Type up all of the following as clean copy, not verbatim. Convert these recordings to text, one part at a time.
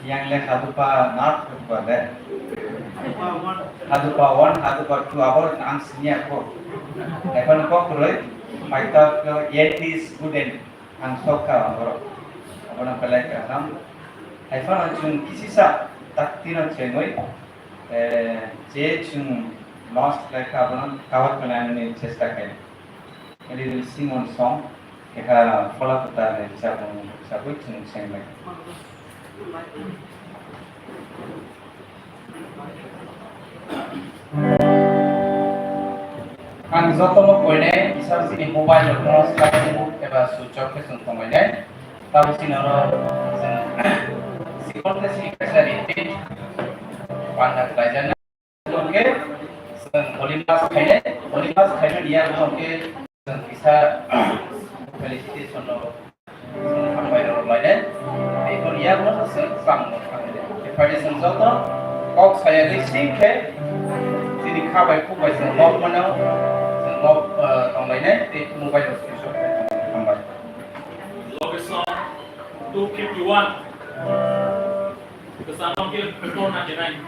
yang le Hadupa not Hadupa there. Hadupa 1, Hadupa 2, about ang senior ko. Evan ko kuroy, may tawag ko yeti student ang soka abro. Abro ang palay ka nam. Evan ang chung kisisa taktina chengoy. Je chung lost like abro ang kawat palayan ni chesta kay. Eli will sing one song. Eka follow kita ni sabut chung chengoy. Ang jotono koine isar sini mobile terus lagi eba switch-off ke sun koine tabu sinoro sikonte sini facility panda kajan ke sun holimas khaine dia ke sun bisa felicity sono sampai ro lain itu dia ko sun sang pada sun joto kok saya listing ke sini khabai ku bai sun log manau log online di mobile station tambah log song 251 kesana ke betul nak jenai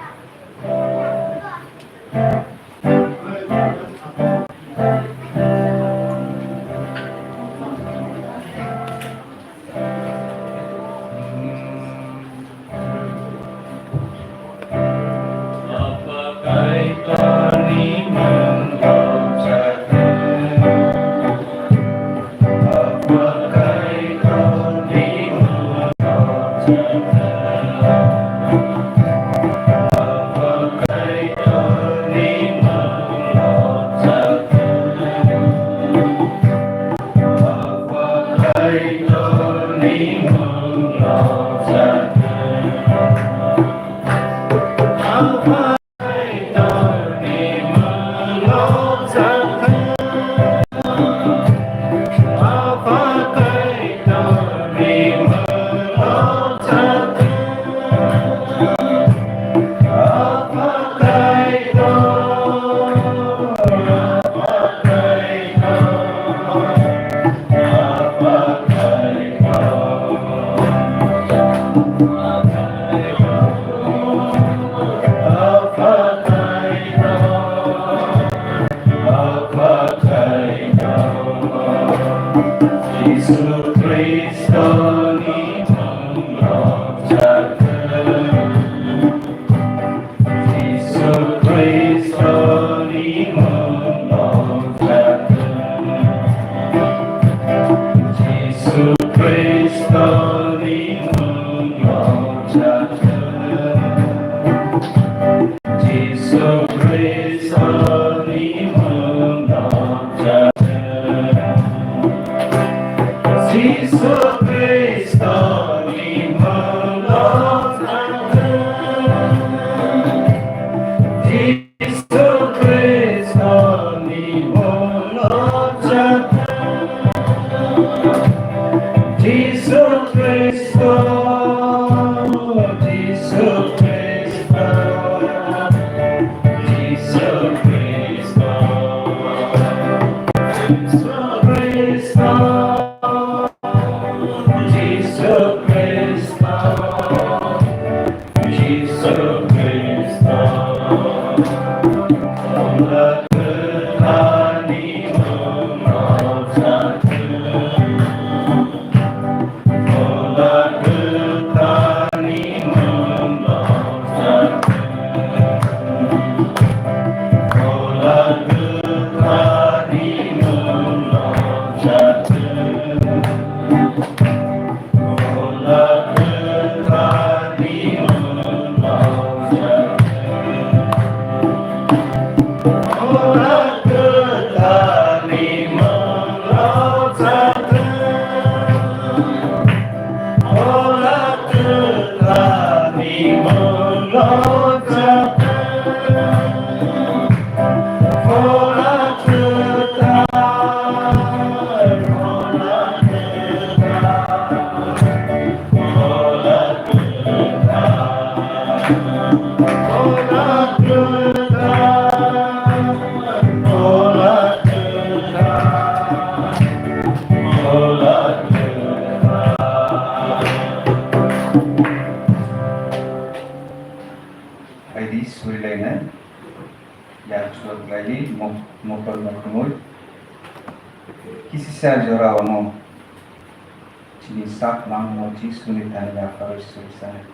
surilainan yang sudah lagi mokol mokol kisah jora ono cini sak mang moji sunitan ya farus surisana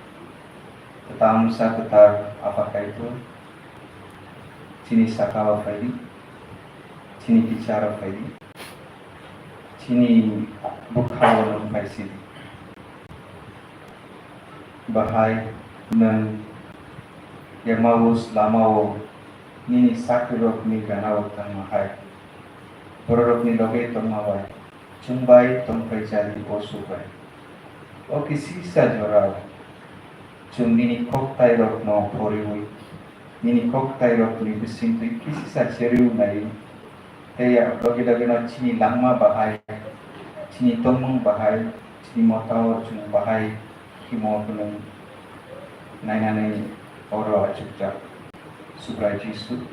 tamu sa ketar apakah itu cini sakawa faidi cini bicara faidi cini bukhawa faisi bahai nan yang mau selama ini sakirok ni ganau tan mahai borok ni loge tong mawai chumbai tong pejari osubai o kisi sa jorao chung ni koktai rok no poriwi ni koktai rok ni bising tu kisi sa cheriu nai ya loge loge no chini langma bahai chini tongmong bahai chini motawar chung bahai kimo punung nai oro acukjak subrai jisu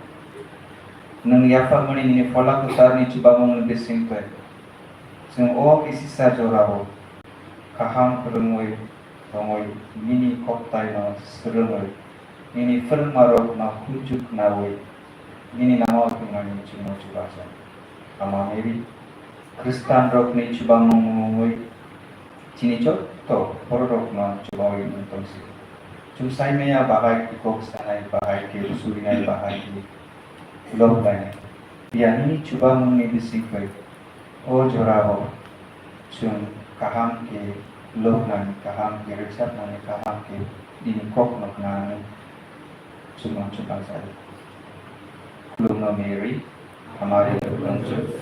nang yafa mani ni fola kutar ni coba mong besing tu sing o kisi sa jorao kaham perungoi tongoi mini koktai no serungoi mini firmarok na hujuk na woi mini nama tungani cuma coba sa ama meri Kristan rok ni coba mong cini cok to porok no coba woi nonton si Cusai meya bahai kok sanai bahai ke surinai bahai ke loh banyak. Yang ini coba mengingatkan kau, oh jorao, cum kaham ke loh nan kaham ke resep nan kaham ke ini kok nak nan cuma coba saja. Belum Mary, हमारे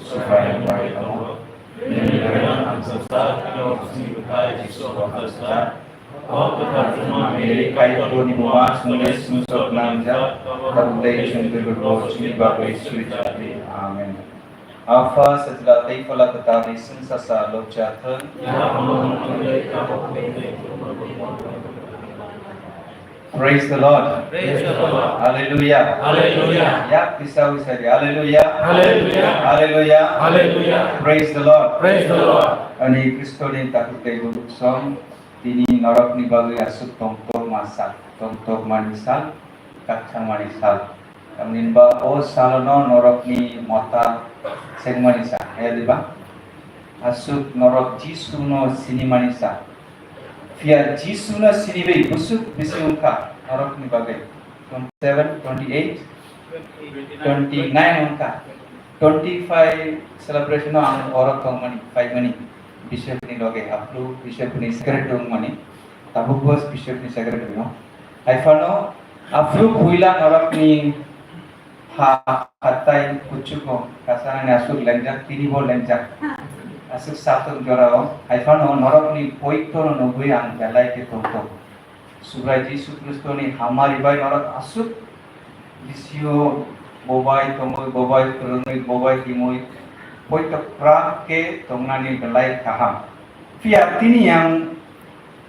supaya baik kamu. Ini adalah ansar yang dibukai di sekolah Oh, Tuhan, Mary, kaya ko ni Muwa, sunulis, sunusok langja, tabuday, syuntur, berboci, bagai, suicati. Amen. Alpha, setelah taifalah ketahui, sensasa, lojatan. Praise the Lord. Praise the Lord. Hallelujah. Hallelujah. Ya, pisau saja. Hallelujah. Hallelujah. Hallelujah. Hallelujah. Praise the Lord. Praise the Lord. Ani Kristo ni takut kay guluk song. Tini norok ni bagai asuk tongtok masak, tongtok manisal, kacang manisal. Kamin ba o salono norok ni mota seng manisal. Ya di ba? Asuk norok jisu no sini manisal. Via jisu no sini bei busuk bisi unka norok ni bagai. 27, 28, 29 unka. 25 celebration no ang orok tong mani, 5 mani. Bishop ni loge approve bishop ni secret dong mani tabu bos bishop ni secret dong I follow approve huila norok ni hatai kucuko kasana ni asuk lenjak tini bol lenjak asuk satu jorao I follow norok ni poito no nubui ang galai ke tonto subrai Jisu Kristo ni hamari bai norok asuk bisio bobai tomoi bobai turunoi bobai timoi poito prak ke tongnani belai kaham. Via tini yang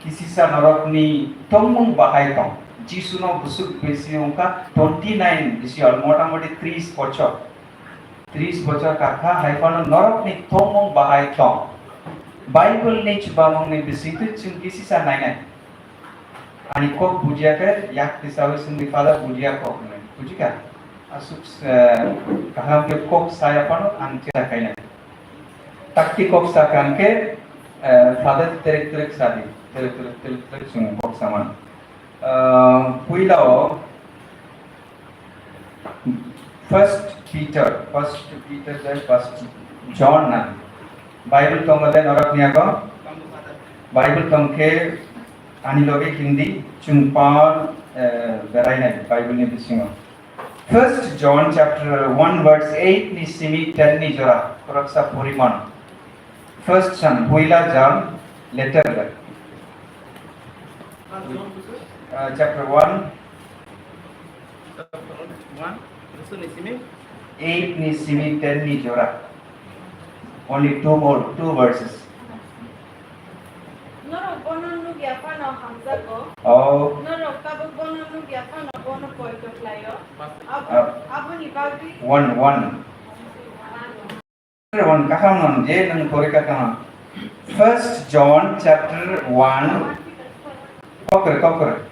kisisa norok ni tongmong bahai tong. Jisu no busuk besi ungka 29 besi motamoti 30 bocor. 30 bocor kakak haifano norok ni tongmong bahai tong. Bible ni coba mong ni besi itu cung kisisa nainai. Ani kok puja ke yak tisawi sendiri pada puja kok. Puji kan? Asuk kaham ke kok saya pano angkira kaina takti kok sakan ke pada terik sadi terik sung kok sama puilao first Peter dan first John na Bible tong den orak niya ko Bible tong ke ani loge hindi chung Paul berai na Bible ni bisingo First John chapter 1 verse 8 ni simi 10 ni jora koraksa puriman. First John huila John letter chapter 1 8 ni simi 10 ni jora. Only two verses. Noro bono nu gyapano hamzako. Oh. Noro kabo bono nu gyapano bono poito playo. Abu ni babi. One. One kaham non je nang koreka kaham. First John chapter 1. Kokre.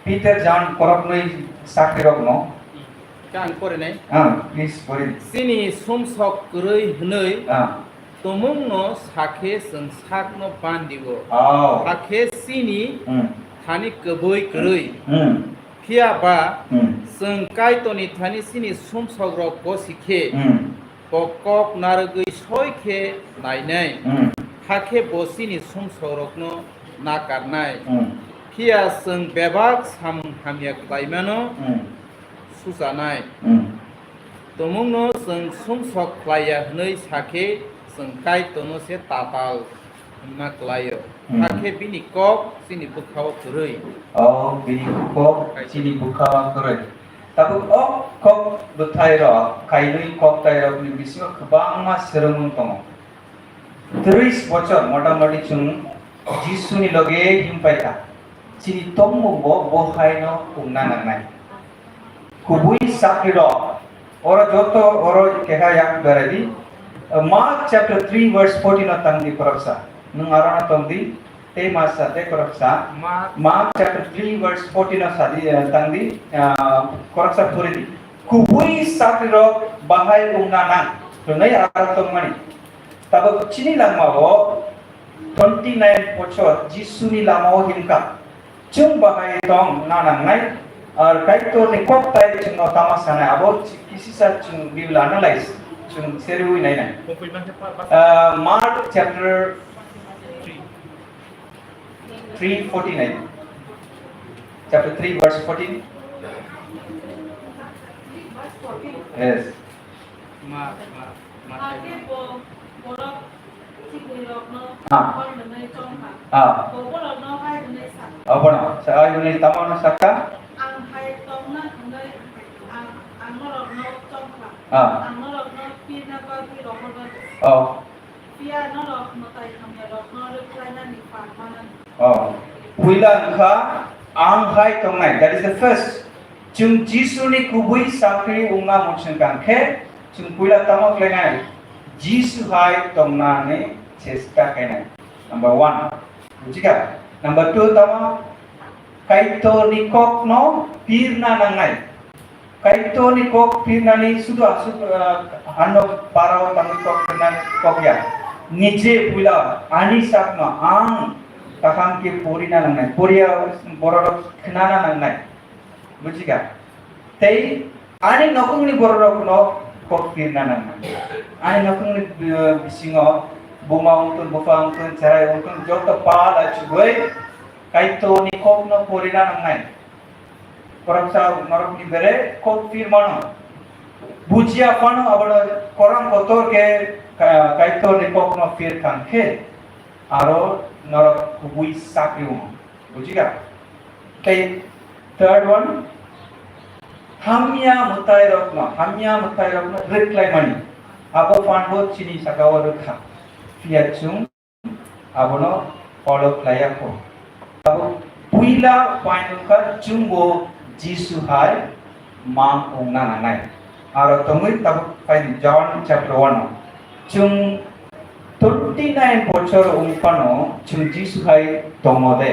Peter John koroknoi sakrokno. Kang pore nai. Please pore. Sini sumsok kurui hnoi. Tomungno sakhe sengsakno bandigo. Sakhe sini thani keboi kurui. Kia ba sengkai toni thani sini sumsok rok bosikhe. Pokok narugui soikhe nainai. Hakhe bosini sumsok rokno nakarnai. Kia seng bebak sam hamyak baimano susanai. Tomungno seng sumsok klaya hnoi sakhe sengkai tono se tatal maklayo. Hakhe bini kok sini bukhaw kurui. Bini kok sini bukhaw kurui. Tapi kok betayro kainui kok tayro ni bisingo kebang mas seremung tomo. 30 বছর মোটামুটি চুন যিশুনি লগে হিমপাইতা চিনি তম্মু বহাইনো উংনা নাংনাই কুবুই সাকিরো ওরা যত ওরা কেহা ইয়াক বেরাদি Mark chapter 3 verse 14 tangdi koroksa nung arana tangdi te masa te koroksa Mark chapter 3 verse 14 sadi tangdi koroksa puridi kubui sakiro bahai ungna nang tunai arana tangmani tabak chini lamao 29 বছর যিশুনি lamao himka chung bahai tong nanang nai ar kaito ni kok tai chung no tamasana abo kisi sa chung we will analyze chung serui nai nai Mark chapter 3:49 chapter 3 verse 14 yes Mark Abono saya ini taman saka Puilan kha anghai tongnai that is the first chung jisuni kubui sakri unga muchun kangkhe chung puila tamok lengai jisu hai tongnane chesta kainai number 1 bujika number 2 tama kaito nikok no pirna nangai kaito nikok pirna ni sudah hanno parao tamikok pirna kokya nije puila ani sakno ang takam ke porina nangai poria borok khnana nangai bujika tei ani nokung ni borok no kok pirna nangai ani nokung ni bisingo buma untun bufa untun cerai untun jota pala chugoi kaito ni kok no porina nangai korangsa norok ni bere kok firmano bujia pano abada korang kotor ke kaito ni kok no fir kangke aro norok kubui sakrium bujika okay third one hamya mutai rokno reply mani abo panbo chini sakawa rukha fiachung abono follow playa ko abo puila painukha chungbo jisu hai mang ongna nanai aro tomui tab pain John chapter 1 chung 39 বছর উমপানো chung jisu hai tomode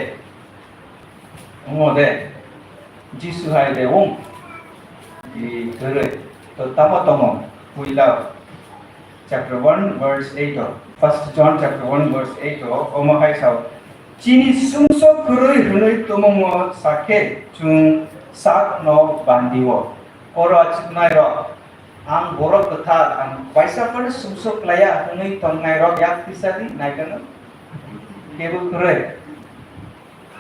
jisu hai de di tere to tama tomo puila chapter 1 verse 8 first John chapter 1 verse 8 omahai sao chini sumso kuroi hunoi tomo sakhe chung sak no bandiwo oro achunai ro ang borok kotha ang paisa par sumso klaya hunoi tongnai ro yak pisadi naikano kebu kuroi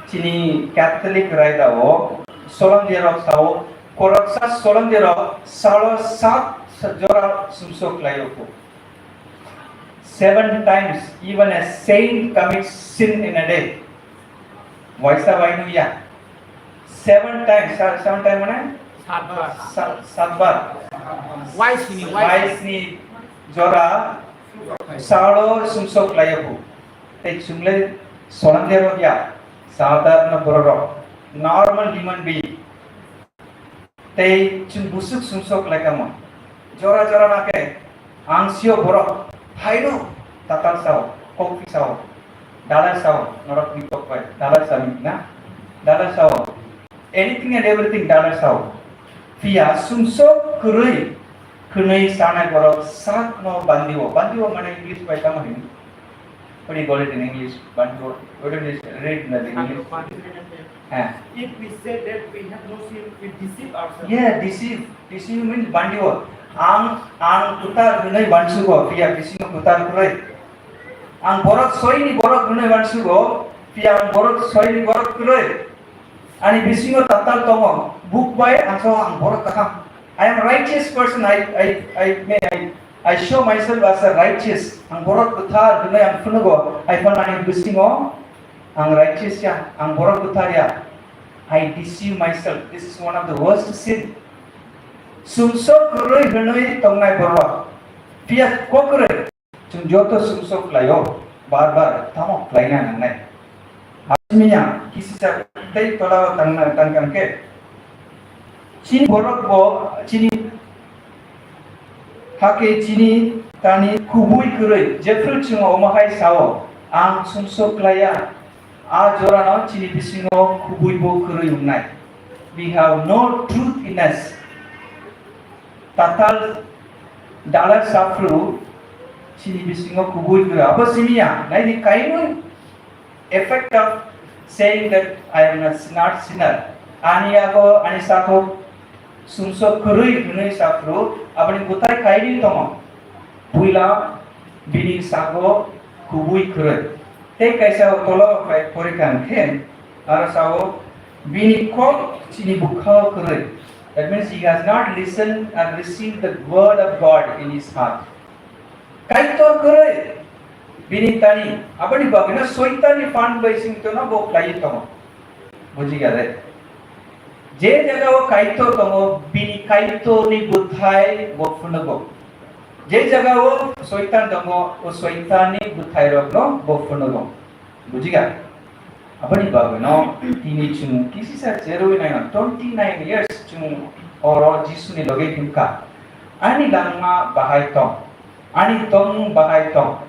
chini catholic raidao solam dierok sao koroksa solam dierok salo sat sajora sumso klayo ko 7 times even a saint commits sin in a day vaisa vainu ya 7 times mana satbar wise ni jora salo sumso klayo ko te chumle solam dierok ya sadharana borok normal human being te chung busuk sumsok lekamo jora nake angsio borok haino tatal sao kopi sao dalal sao norok nikok pai dalal samina dalal sao anything and everything dollar sao. Pia sumso kurui kunui sana borok sak no bandiwo. Bandiwo mana English by tama hin. What do you call it in English? Bandiwo. What do you read in the English? If we say that we have no sin, we deceive ourselves. Yeah, deceive. Deceive means bandiwo. Ang kutar kunui bansugo. Pia kisino kutar kurui. Ang borok soi ni borok kunui bansugo. Pia ang borok soi ni borok kurui. Ani bisingo tatal tomo. Book by aso ang borok takam. I am a righteous person. I show myself as a righteous. Ang borok kutar kunui ang funugo. I find ani bisingo ang righteous ya. Ang borok kutar ya. I deceive myself. This is one of the worst sin. Sumsok kurui hunui tongai borok. Pia kokurui. Chung joto sumsok layo. Bar tamo laina nangai. Asminya kisi sa tei tola tangkan ke. Chini borok bo chini hake chini tani kubui kurui. Jefru chung omahai sao. Ang sumsok laya. A jorano chini bisingo kubui bo kurui unai. We have no truth in us. Tatal dollar safru chini bisingo kubui kurui. Apa simia? Nai di kainu effect of saying that I am not sinner. Ani sako sumso kurui hunui safru. Apani butai kaini tomo. Puila bini sako kubui kurui. Te kaisa tolo porikan ken. Ara sao bini ko chini bukhao kurui. That means he has not listened and received the word of God in his heart. Kaito kurui. Bini tani. Apani bagina soitani fan by sing to na bo klai tomo. Buji gade. Je jaga wo kaito tomo bini kaito ni buthai bo funago. Je jaga wo soitan tomo o soitani buthai rok no bo funago. Buji gade. Apani bagino tini chung kisi sa 29 years chung oro Jisu ni loge kimka. Ani langma bahai tong. Ani tong bahai tong.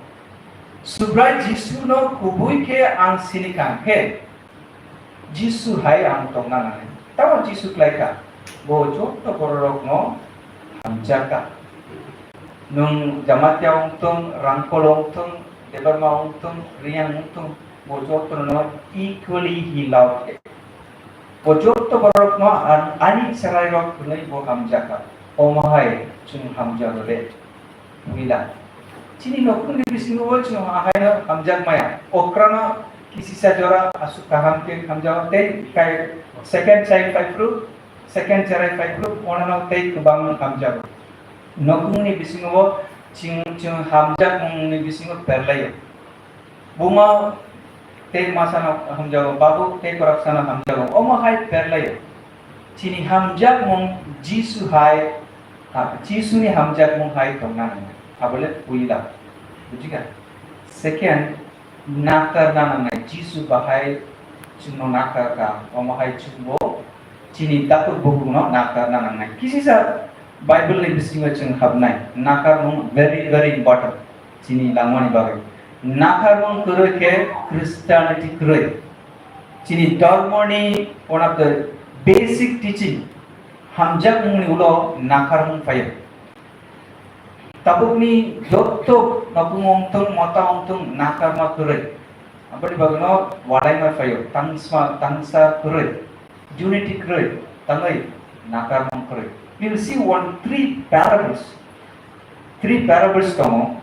Subra Jisu no kubui ke ang sinikan ke Jisu hai ang tongan ane. Tahu Jisu klaika bojo to borok no hamjaka. Nung jamatya ungtung rangkolong tung debarma ungtung riang ungtung bojo to no equally he loved it. Bojo to borok no ani sarai rok kunai bo hamjaka. Omahai chung hamjagole wila. Chini nokun di bisingo wo chung ahai hamjak maya. Okrana kisi sa jora asuk kaham ke hamjak te kai second child five fruit, second child five fruit ona no te kubang hamjak. Nokun ni bisingo wo chung hamjak ni bisingo perlayo. Bunga te masana hamjak babu te koraksana hamjak. Oma hai perlayo. Chini hamjak mong Jisu hai Jisu ni hamjak mong hai tongnan. Abole puila. Bujiga. Second, nakar nanangai. Jisu bahai cuma nakar ka. Omahai cuma cini takut buku no nakar nanangai. Kisi sa Bible ni bisinga chung habnai. Nakar mong very important. Cini langwani bagai. Nakar mong kuru ke Christianity kuru. Cini dogma ni one of the basic teaching. Hamjak mong ni ulo nakar mong fayo. Tabuk ni joto napung ongtung mata ongtung nakar ma kuroi. Apani bagno walai ma fayo tangsa kuroi. Unity kuroi. Tangai nakar ma kuroi. We will see three parables. Three parables tomo.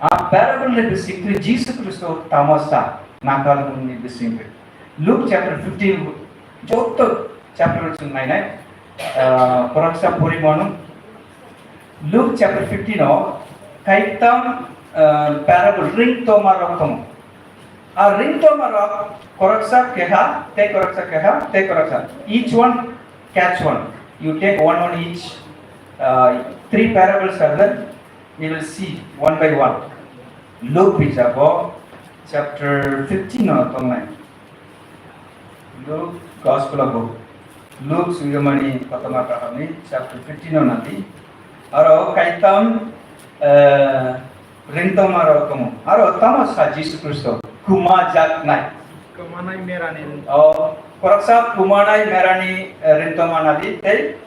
A parable ni basically Jesus Christo tamasa nakar ni basically. Luke chapter 15 joto chapter 9 paraksa puri manu. Luke chapter 15 no kaitam parable ring to marok tomo. A ring to marok koraksa keha te koraksa. Each one catch one. You take one each. Three parables are there. We will see one by one. Luke bijago chapter 15 no tongna. Luke Gospel of Luke. Luke sugamani patama kahani chapter 15 no nanti. Aro kaitam ringtoma aro tomo aro tamasa Jesus Christo kuma jak nai kemanai merani Koroksa kumanai merani rintoma nadi tei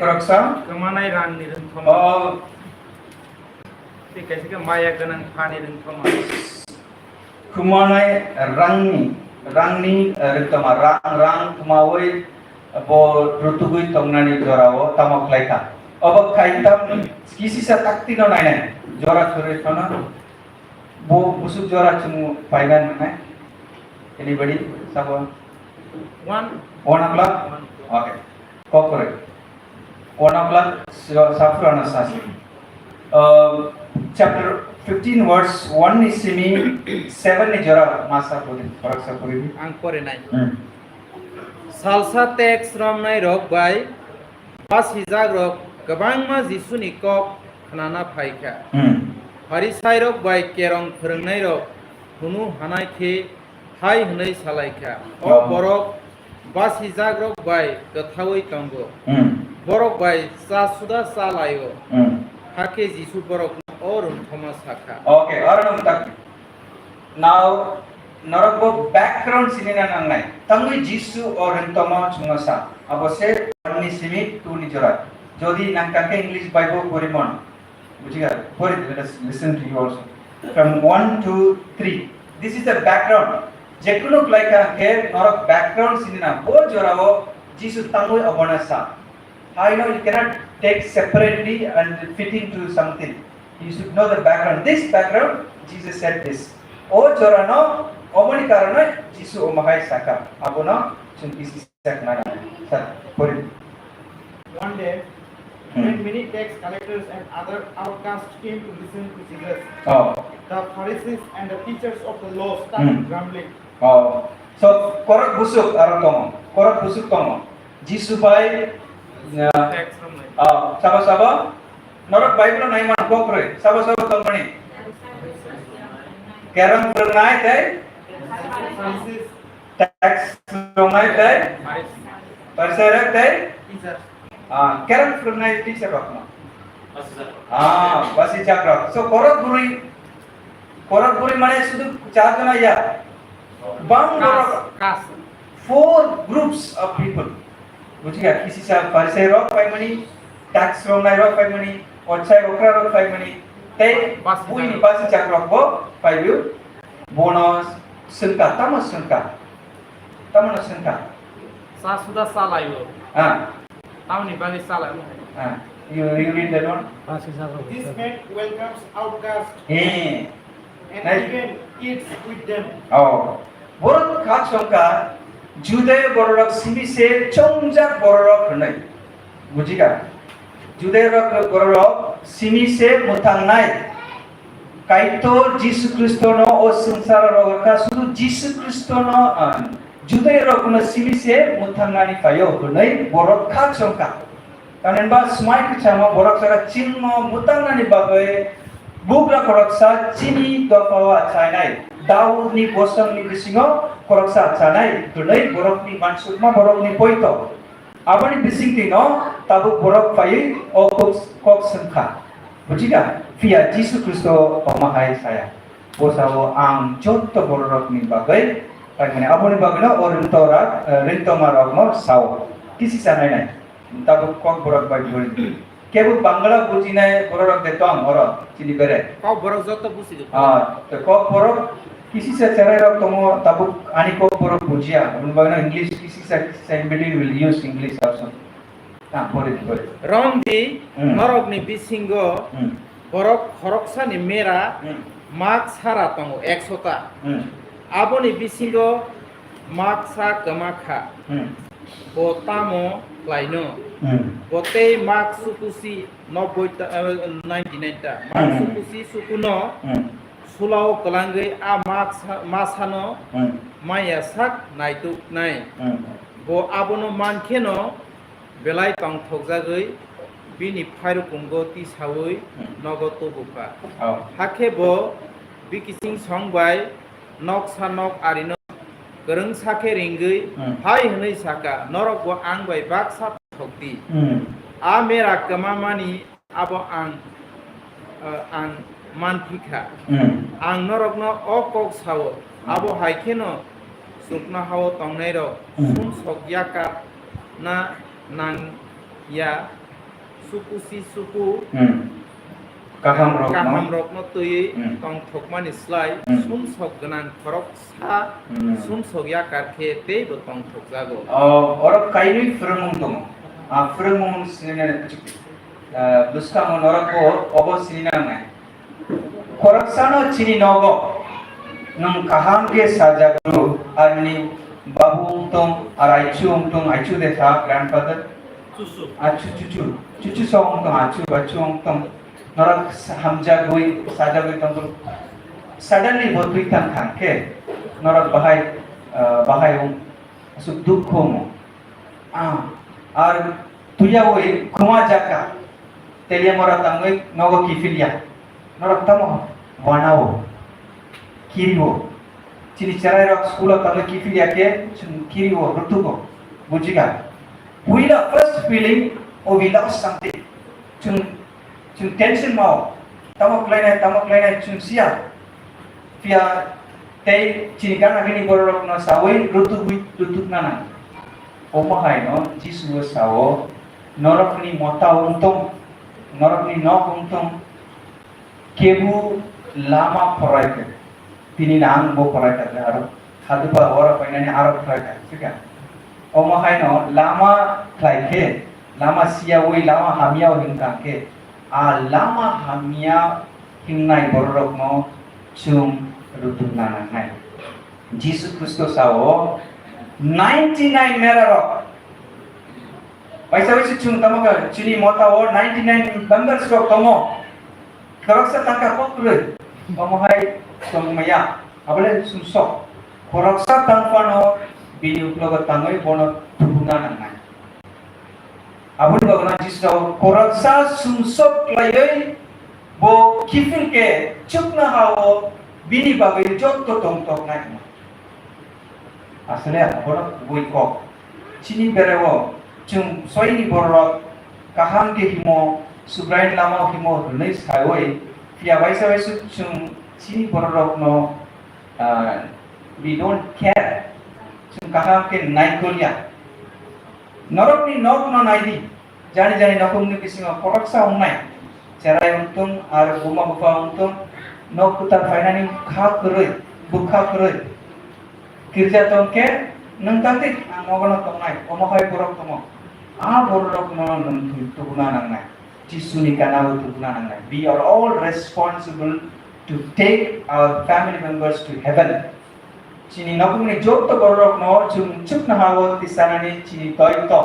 koroksa kemanai rani rentoma kasih ke maya ganang pani rentoma kumanai rangni rintoma rang kemawai bo rutugui tongnani jorao tamok laika obak kaitam kisi sa takti no nai jora chore chona bo busuk jora chumu paigan nai anybody someone 1 o'clock okay correct 1 o'clock safrana sasi chapter 15 verse 1 is simi 7 ni jora masa puri paraksa puri ang kore nai salsa tax ramnai rok bai pas hijag rok gabang ma jisu ni kok khnana phaikha harisai rok bai kerong phrengnai rok hunu hanai khe hai hnai salaikha o borok pas hijag rok bai gathawi tongo borok bai sa suda salayo hake jisu borok orun thomas sakha okay aranum tak now Naroko background sinina nangnai tangui jisu oren toma chungasa abose ni simi tu ni jora jodi nangkake English Bible porimon bujiga pori let us listen to you also from 1 to 3 this is the background jekuno klaika ke narok background sinina bo jorao jisu tangui abonasa I know you cannot take separately and fit into something you should know the background this background Jesus said this o jorano omoni karana jisu omahai saka abono chungkisi sakna sir pori one day when many tax collectors and other outcasts came to listen to Jesus the Pharisees and the teachers of the law started grumbling so korak busuk tomo jisu bai tax from saba norok bible nai man kokre saba tombani keram pernai dai Pharisees tax pernai dai parsarak dai teachers keram pernai teacher rokno basi chakra so korak buri mane sudu char jana ya bang kas 4 groups of people bujiga kisi sa parisai rok pai mani tax rongnai rok pai mani ochai okra rok pai mani tei bui ni basi chakra bo pai biu bonus sengka tamana sengka sa sudah salayo tahun ni bagi salayo you read that one this man welcomes outcasts and even eats with them borok kha chongka jude borok simi se chongjak borok hnai bujiga jude borok simi se mutangnai kaito jisu kristo no o sangsara roga sudu jisu kristo no jude rokno simi se mutangnani payo hnai borok kha chongka kanen ba smai kchama borok sara chinno mutangnani bagai bukra koroksa chini dopawa chainai dauni bosang ni bisingo koroksa chanai tunai borok ni mansukma borok ni poito abani bising tino tabu borok pai o kok sengkha bujiga via Yesus Kristo pemahai saya bosawo ang jotto borok ni bagai pagmane aboni bagno orentora rentoma rogno sawo kisi sanai nai tabu kok borok bai bori কেবল বাংলা বুঝি নাই বড় দেখতো আমর চিনি বেরে kau borok joto busi তো cock বড় কিসি সে চরে রক তম তাবু আনি কক বড় বুঝিয়া আপনি বাংলা ইংলিশ কিসি সে এমবিডি উইল ইউজ ইংলিশ অলসো পরে rong di norok ni bisingo borok khoroksa ni mera mak sara tongo 100 ta aboni bisingo mak sa kamakha botamo laino bote mak sukusi 99 ta mak sukusi sukuno sulao kalangai a mak masano maya sak naitu nai bo abono mankheno belai tong thokjagoi bini phairu kungo ti sawoi nogoto buka hakhe bo bikising songbai nok sanok arino gereng sake ringgui hai hnei saka norok bo ang bai bak sa thokti a mera kamamani abo ang manthika ang norok no okok sawo abo haikeno sukna hawo tongnai rok sum sogyaka na nang ya suku si suku kaham rok kaham rok no tui tong thokmani slai sum sok ganan khorok sa sum sogyaka khe te bo tong thokjago orok kainui frengmung dong frengmung sinene buskang orok ko obo sinina ngai khoroksano chini nogo nung kaham ke sajagru arni babu ungtong araichu ungtong aichu desa grandfather cucu song ungtong achu ungtong norak hamjagui sajagui tong suddenly botui kan ke norak bahai sub dukho mo ar tuya oi khuma jaka telia mora tangoi nogo kifilia norak tamo wanao kiriwo chini charai rok school tangoi kifilia ke kiriwo rutugo bujiga we the first feeling we lost something chung tension mau tamo kleina chung sia pia tei chini kana gini borok no sawai rutuk nana omahai no jisu sawo norok ni mota untung norok ni nok untung kebu lama poraike tini nang bo poraike aro hadupa ora painani aro poraike sika omahai no lama klaike lama sia woi lama hamia hingkangke lama hamia hingnai borok no chung rutuk nana nai jisu kristo sawo 99 meraro paisa chung tamaga chini mota o 99 members ko tomo koroksa taka kokure omahai tomaya abale sumso koroksa tangpano bini uploga tangoi bono tubuna nangai abun bagana jisu koroksa sumso klayoi bo kifil ke chukna hawo bini bagai jotto tongtok nai asale bono boiko chini berewo chung soini borok kaham ke himo subrain lama himo nei saioi pia baisa chung chini borok no we don't care chung kaham ke naikolia norok ni nok no naidi jani nokum ni kisinga koroksa unnai cerai untung ar buma bupa untung nok putar fainani bukha kuroi kirja tongke nang tantik mogono tongai omahai borok tomo borok no nang tuguna nangai jisuni kana tuguna nangai we are all responsible to take our family members to heaven chini nokumni jotto borok no chukna hawo tisanani chini toito